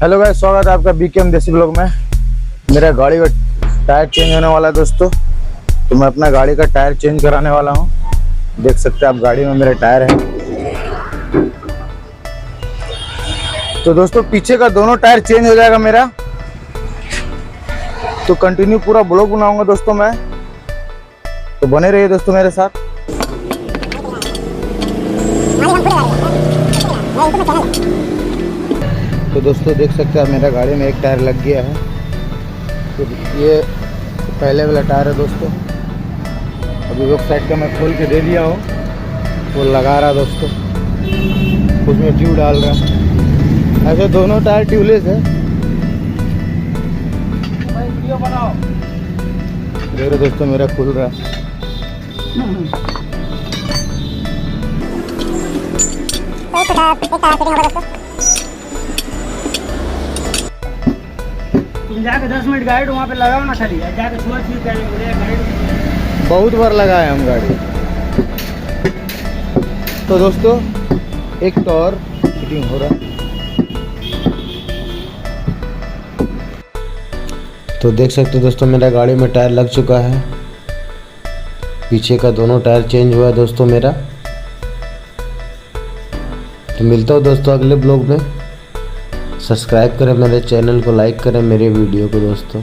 Hello guys, स्वागत है आपका बीकेएम देसी ब्लॉग में। मेरा गाड़ी का टायर चेंज होने वाला है दोस्तों, तो मैं अपना गाड़ी का टायर चेंज कराने वाला हूं। देख सकते हैं आप, गाड़ी में मेरे टायर है। तो दोस्तों पीछे का दोनों टायर चेंज हो जाएगा मेरा, तो कंटिन्यू पूरा ब्लॉग बनाऊंगा दोस्तों मैं, तो बने रहिए दोस्तों मेरे साथ। तो दोस्तों देख सकते हैं आप, मेरा गाड़ी में एक टायर लग गया है। तो ये पहले वाला टायर है दोस्तों, अभी बैक साइड का मैं खोल के दे दिया हूँ, वो लगा रहा दोस्तों, उसमें ट्यूब डाल रहा है। ऐसे दोनों टायर ट्यूबलेस है। वीडियो बनाओ, देख रहे दोस्तों मेरा खुल रहा है। तुम जाके 10 मिनट गाइड वहाँ पे लगाओ ना, खाली जाके छुआ छुई करेंगे गाइड। बहुत बार लगाए हम गाड़ी। तो दोस्तों एक तो और फिटिंग हो रहा है। तो देख सकते हो दोस्तों, मेरा गाड़ी में टायर लग चुका है। पीछे का दोनों टायर चेंज हुआ है दोस्तों मेरा। तो मिलता हूँ दोस्तों अगले ब्लॉग में। सब्सक्राइब करें मेरे चैनल को, लाइक करें मेरे वीडियो को दोस्तों।